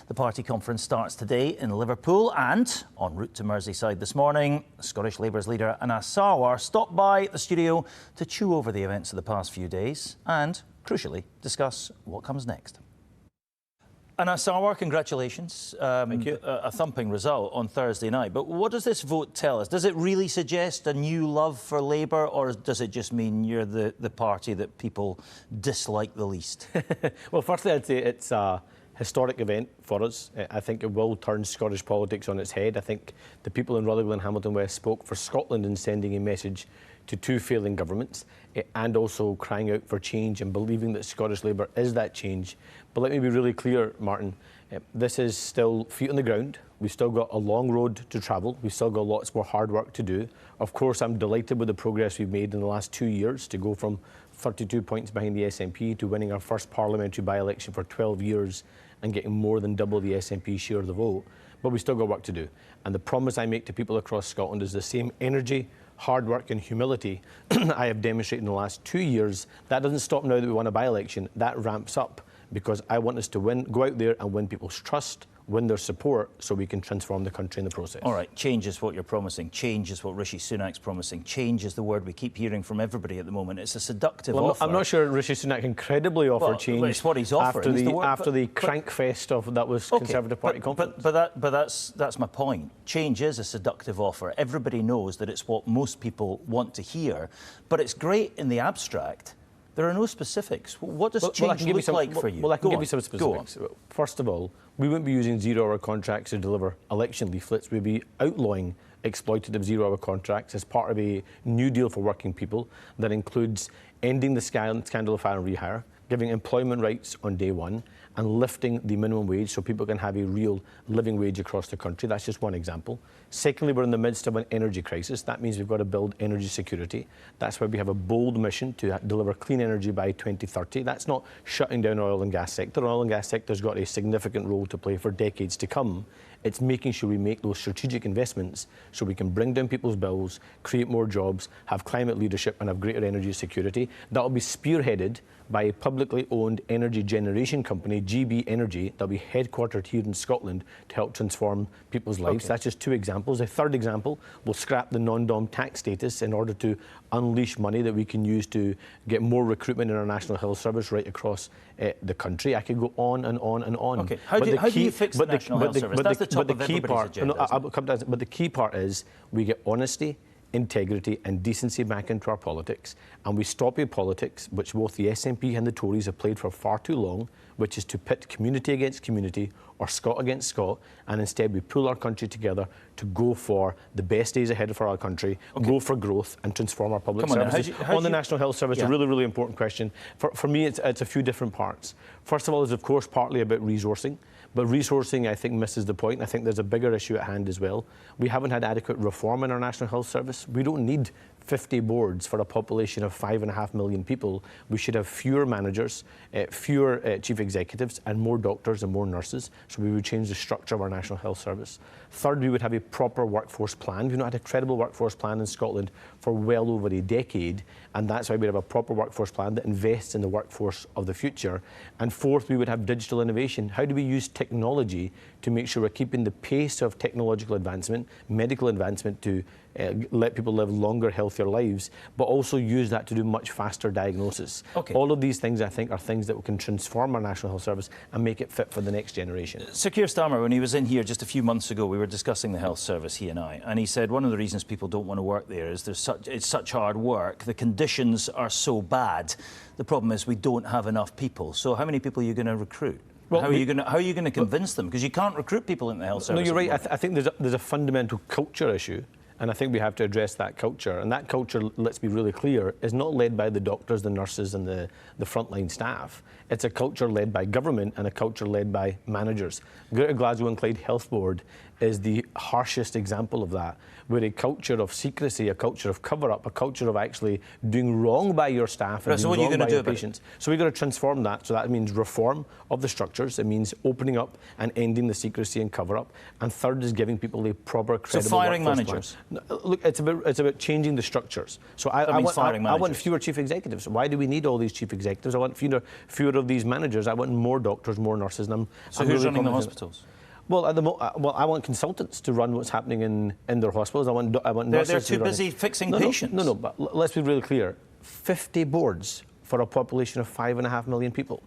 The party conference starts today in Liverpool and, en route to Merseyside this morning, Scottish Labour's leader Anas Sarwar stopped by the studio to chew over the events of the past few days and, crucially, discuss what comes next. Anas Sarwar, congratulations. Thank you. A thumping result on Thursday night. But what does this vote tell us? Does it really suggest a new love for Labour, or does it just mean you're the party that people dislike the least? Well, firstly, I'd say it's a historic event for us. I think it will turn Scottish politics on its head. I think the people in Rutherglen and Hamilton West spoke for Scotland in sending a message to two failing governments and also crying out for change and believing that Scottish Labour is that change. But let me be really clear, Martin, this is still feet on the ground. We've still got a long road to travel. We've still got lots more hard work to do. Of course, I'm delighted with the progress we've made in the last 2 years to go from 32 points behind the SNP to winning our first parliamentary by-election for 12 years and getting more than double the SNP share of the vote. But we've still got work to do. And the promise I make to people across Scotland is the same energy, hard work and humility I have demonstrated in the last 2 years. That doesn't stop now that we won a by-election. That ramps up because I want us to go out there and win people's trust, win their support, so we can transform the country in the process. All right, change is what you're promising. Change is what Rishi Sunak's promising. Change is the word we keep hearing from everybody at the moment. It's a seductive offer. I'm not sure Rishi Sunak can credibly offer change. It's what he's offering. After the crankfest of that was Conservative Party conference. But that's my point. Change is a seductive offer. Everybody knows that it's what most people want to hear, but it's great in the abstract. There are no specifics. What does change look like for you? Well, I can give you some specifics. First of all, we wouldn't be using zero-hour contracts to deliver election leaflets. We'd be outlawing exploitative zero-hour contracts as part of a new deal for working people that includes ending the scandal of fire and rehire, giving employment rights on day one, and lifting the minimum wage so people can have a real living wage across the country. That's just one example. Secondly, we're in the midst of an energy crisis. That means we've got to build energy security. That's why we have a bold mission to deliver clean energy by 2030. That's not shutting down our oil and gas sector. The oil and gas sector's got a significant role to play for decades to come. It's making sure we make those strategic investments so we can bring down people's bills, create more jobs, have climate leadership and have greater energy security. That will be spearheaded by a publicly owned energy generation company, GB Energy, that will be headquartered here in Scotland to help transform people's lives. Okay. That's just two examples. A third example, we'll scrap the non-dom tax status in order to unleash money that we can use to get more recruitment in our National Health Service right across the country. I could go on and on and on. Okay. How do you fix the National Health Service? That's the top of everybody's agenda. But the key part is we get honesty, integrity and decency back into our politics, and we stop a politics which both the SNP and the Tories have played for far too long, which is to pit community against community or Scot against Scot, and instead we pull our country together to go for the best days ahead for our country, go for growth and transform our public services. On the National Health Service, a really, really important question. For me, it's a few different parts. First of all, it's of course partly about resourcing. But resourcing, I think, misses the point. I think there's a bigger issue at hand as well. We haven't had adequate reform in our National Health Service. We don't need 50 boards for a population of 5.5 million people. We should have fewer managers, fewer chief executives, and more doctors and more nurses. So we would change the structure of our National Health Service. Third, we would have a proper workforce plan. We've not had a credible workforce plan in Scotland for well over a decade, and that's why we have a proper workforce plan that invests in the workforce of the future. And fourth, we would have digital innovation. How do we use technology to make sure we're keeping the pace of technological advancement, medical advancement to let people live longer, healthier lives, but also use that to do much faster diagnosis. Okay. All of these things, I think, are things that can transform our National Health Service and make it fit for the next generation. Sir Keir Starmer, when he was in here just a few months ago, we were discussing the health service, he and I, and he said one of the reasons people don't want to work there is it's such hard work. The conditions are so bad. The problem is we don't have enough people. So how many people are you going to recruit? Well, how are you going to convince them? Because you can't recruit people in the health service. No, you're right. I think there's a fundamental culture issue. And I think we have to address that culture. And that culture, let's be really clear, is not led by the doctors, the nurses and the frontline staff. It's a culture led by government and a culture led by managers. Greater Glasgow and Clyde Health Board is the harshest example of that, where a culture of secrecy, a culture of cover-up, a culture of actually doing wrong by your staff and doing wrong by your patients. So we've got to transform that. So that means reform of the structures. It means opening up and ending the secrecy and cover-up. And third is giving people a proper, credible So firing managers. Look, it's about changing the structures. So I want fewer chief executives. Why do we need all these chief executives? I want fewer of these managers. I want more doctors, more nurses. So who's really running the hospitals? Well, I want consultants to run what's happening in their hospitals. I want nurses. They're too busy fixing patients. No, but let's be really clear. 50 boards for a population of 5.5 million people.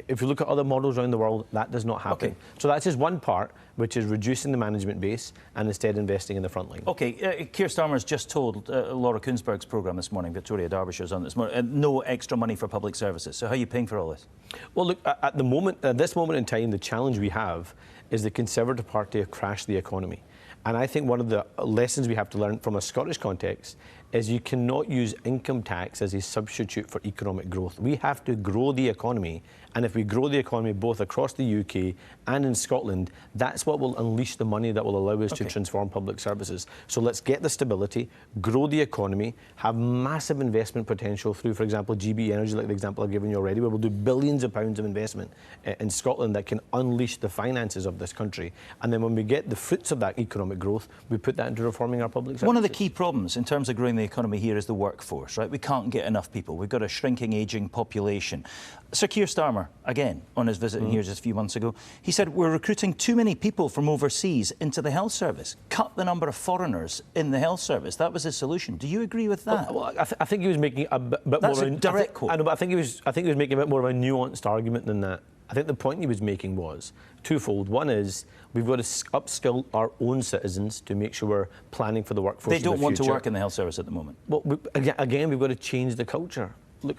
If you look at other models around the world, that does not happen. Okay. So that's just one part, which is reducing the management base and instead investing in the front line. OK, Keir Starmer's just told Laura Kuenssberg's programme this morning, Victoria Derbyshire's on this morning, no extra money for public services. So how are you paying for all this? Well, look, at this moment in time, the challenge we have is the Conservative Party have crashed the economy. And I think one of the lessons we have to learn from a Scottish context is you cannot use income tax as a substitute for economic growth. We have to grow the economy, and if we grow the economy both across the UK and in Scotland, that's what will unleash the money that will allow us to transform public services. So let's get the stability, grow the economy, have massive investment potential through, for example, GB Energy, like the example I've given you already, where we'll do billions of pounds of investment in Scotland that can unleash the finances of this country. And then when we get the fruits of that economic growth, we put that into reforming our public services. One of the key problems in terms of growing the economy here is the workforce, right? We can't get enough people. We've got a shrinking, ageing population. Sir Keir Starmer, again, on his visit in here just a few months ago, he said we're recruiting too many people from overseas into the health service. Cut the number of foreigners in the health service. That was his solution. Do you agree with that? Well, I think he was making a bit more... That's a direct quote. I know, but I think he was making a bit more of a nuanced argument than that. I think the point he was making was twofold. One is we've got to upskill our own citizens to make sure we're planning for the workforce. They don't want to work in the health service at the moment. Well, again, we've got to change the culture. Look,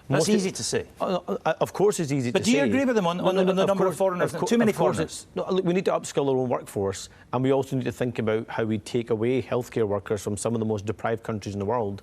that's easy to say. Of course it's easy to say. But do you agree with them on the number of foreigners? Too many foreigners? No, look, we need to upskill our own workforce, and we also need to think about how we take away healthcare workers from some of the most deprived countries in the world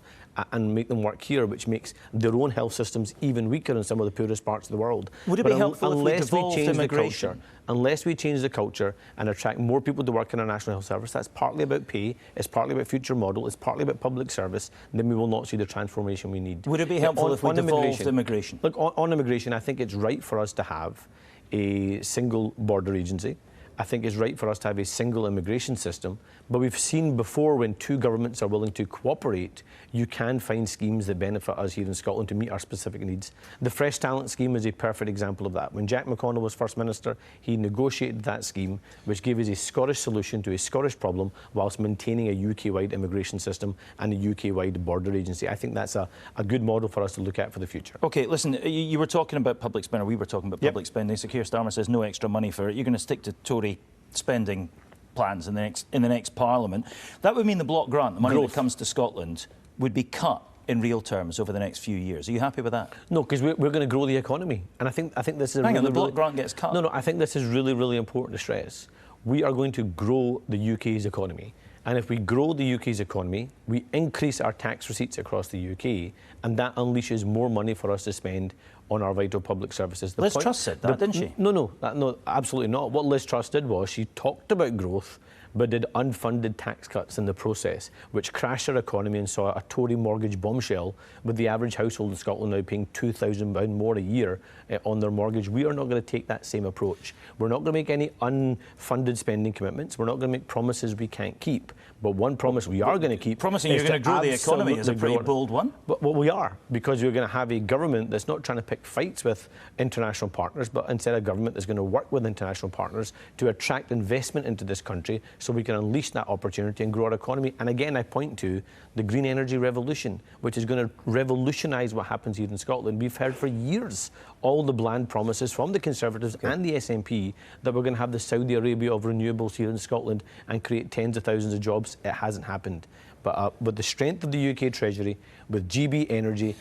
and make them work here, which makes their own health systems even weaker in some of the poorest parts of the world. Would it be helpful if we devolved immigration? Unless we change the culture and attract more people to work in our National Health Service, that's partly about pay, it's partly about future model, it's partly about public service, then we will not see the transformation we need. Would it be helpful if we devolved immigration? Look, on immigration, I think it's right for us to have a single border agency. I think it's right for us to have a single immigration system, but we've seen before when two governments are willing to cooperate, you can find schemes that benefit us here in Scotland to meet our specific needs. The Fresh Talent Scheme is a perfect example of that. When Jack McConnell was First Minister, he negotiated that scheme, which gave us a Scottish solution to a Scottish problem whilst maintaining a UK-wide immigration system and a UK-wide border agency. I think that's a good model for us to look at for the future. OK, listen, you were talking about public spending, we were talking about public spending. So Keir Starmer says no extra money for it. You're going to stick to Tory spending plans in the next Parliament. That would mean the block grant, the money that comes to Scotland, would be cut in real terms over the next few years. Are you happy with that? No, because we're going to grow the economy, and I think this is the block grant gets cut. No, I think this is really important to stress. We are going to grow the UK's economy. And if we grow the UK's economy, we increase our tax receipts across the UK, and that unleashes more money for us to spend on our vital public services. Liz Truss said that, didn't she? No, absolutely not. What Liz Truss did was she talked about growth, but did unfunded tax cuts in the process, which crashed our economy and saw a Tory mortgage bombshell, with the average household in Scotland now paying £2,000 more a year on their mortgage. We are not going to take that same approach. We're not going to make any unfunded spending commitments. We're not going to make promises we can't keep. But one promise we are going to keep... Promising you're going to grow the economy is a pretty bold one. Well, we are, because we're going to have a government that's not trying to pick fights with international partners, but instead a government that's going to work with international partners to attract investment into this country so we can unleash that opportunity and grow our economy. And again, I point to the green energy revolution, which is going to revolutionise what happens here in Scotland. We've heard for years all the bland promises from the Conservatives and the SNP that we're going to have the Saudi Arabia of renewables here in Scotland and create tens of thousands of jobs. It hasn't happened. But with the strength of the UK Treasury, with GB Energy,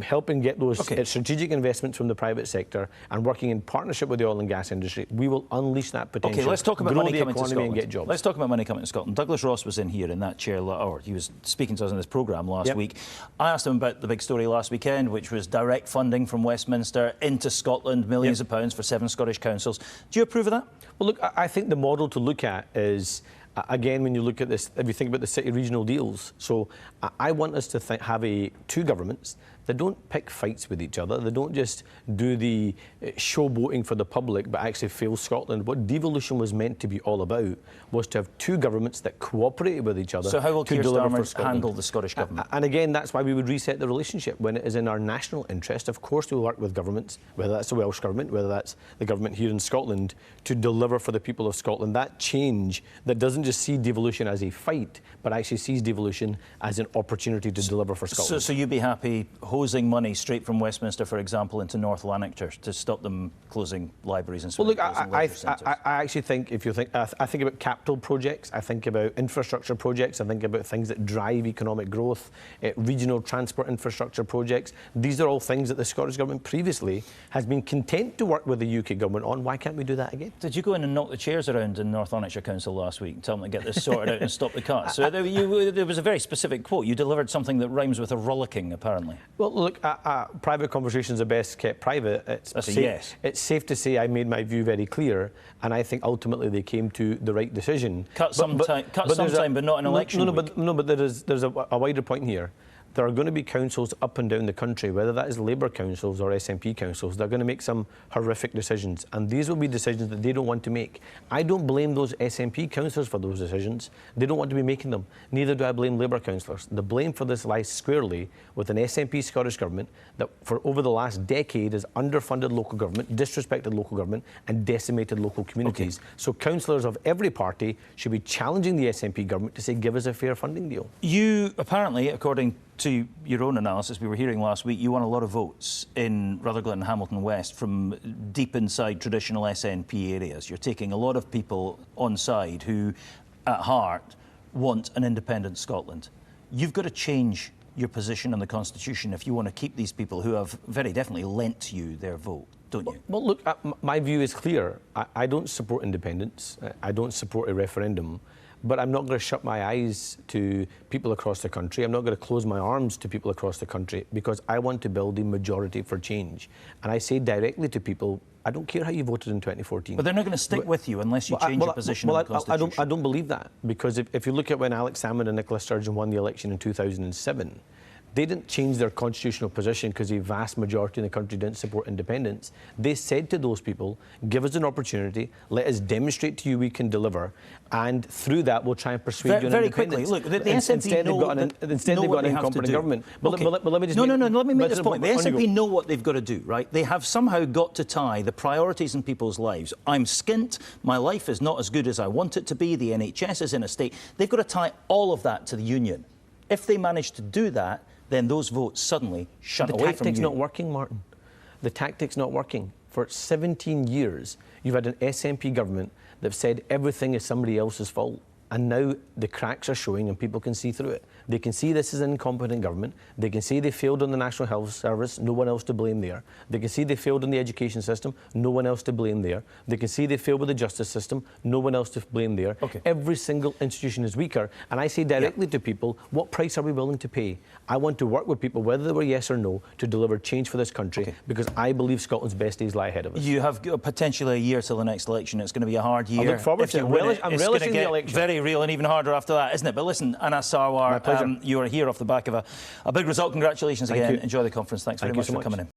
helping get those strategic investments from the private sector and working in partnership with the oil and gas industry, we will unleash that potential. OK, let's talk about money coming to Scotland. And get jobs. Let's talk about money coming to Scotland. Douglas Ross was in here in that chair, or he was speaking to us in this programme last week. I asked him about the big story last weekend, which was direct funding from Westminster into Scotland, millions of pounds for 7 Scottish councils. Do you approve of that? Well, look, I think the model to look at is, again, when you look at this, if you think about the city regional deals, so I want us to have two governments that don't pick fights with each other. They don't just do the showboating for the public, but actually fail Scotland. What devolution was meant to be all about was to have two governments that cooperated with each other. So how will to Keir deliver for Starmer Scotland. handle the Scottish Government? And again, that's why we would reset the relationship. When it is in our national interest, of course we'll work with governments, whether that's the Welsh Government, whether that's the government here in Scotland, to deliver for the people of Scotland. That change that doesn't just see devolution as a fight, but actually sees devolution as an opportunity to deliver for Scotland. So you'd be happy hosing money straight from Westminster, for example, into North Lanarkshire to stop them closing libraries and so on? Well, look, I actually think, if you think, I think about capital projects, I think about infrastructure projects, I think about things that drive economic growth, regional transport infrastructure projects. These are all things that the Scottish Government previously has been content to work with the UK Government on. Why can't we do that again? Did you go in and knock the chairs around in North Lanarkshire Council last week and tell them to get this sorted out and stop the cuts? So there was a very specific quote. You delivered something that rhymes with a rollicking, apparently. Well, look, private conversations are best kept private. That's a yes. It's safe to say I made my view very clear, and I think ultimately they came to the right decision. Cut sometime, but not an election week. But there's a wider point here. There are going to be councils up and down the country, whether that is Labour councils or SNP councils, they're going to make some horrific decisions. And these will be decisions that they don't want to make. I don't blame those SNP councillors for those decisions. They don't want to be making them. Neither do I blame Labour councillors. The blame for this lies squarely with an SNP Scottish Government that for over the last decade has underfunded local government, disrespected local government and decimated local communities. Okay. So councillors of every party should be challenging the SNP government to say, give us a fair funding deal. You apparently, according to your own analysis, we were hearing last week, you won a lot of votes in Rutherglen and Hamilton West from deep inside traditional SNP areas. You're taking a lot of people on side who, at heart, want an independent Scotland. You've got to change your position on the Constitution if you want to keep these people who have very definitely lent you their vote, don't you? Well, look, my view is clear. I don't support independence. I don't support a referendum. But I'm not going to shut my eyes to people across the country. I'm not going to close my arms to people across the country because I want to build a majority for change. And I say directly to people, I don't care how you voted in 2014. But they're not going to stick with you unless you change your position on the Constitution. I don't believe that, because if you look at when Alex Salmond and Nicola Sturgeon won the election in 2007, they didn't change their constitutional position because a vast majority in the country didn't support independence. They said to those people, give us an opportunity, let us demonstrate to you we can deliver, and through that we'll try and persuade you on very independence. Quickly, look, the SNP instead they've got an incompetent government. But let me just let me make this point. The SNP know what they've got to do, right? They have somehow got to tie the priorities in people's lives. I'm skint, my life is not as good as I want it to be, the NHS is in a state. They've got to tie all of that to the union. If they manage to do that, then those votes suddenly shut away from you. The tactic's not working, Martin. The tactic's not working. For 17 years, you've had an SNP government that said everything is somebody else's fault. And now the cracks are showing and people can see through it. They can see this is an incompetent government. They can see they failed on the National Health Service, no one else to blame there. They can see they failed in the education system, no one else to blame there. They can see they failed with the justice system, no one else to blame there. Okay. Every single institution is weaker. And I say directly to people, what price are we willing to pay? I want to work with people, whether they were yes or no, to deliver change for this country, because I believe Scotland's best days lie ahead of us. You have potentially a year till the next election. It's going to be a hard year. I look forward to it. I'm relishing the election. Very real and even harder after that, isn't it? But listen, Anna Sarwar, you are here off the back of a big result. Congratulations again. Enjoy the conference. Thanks very much for coming in.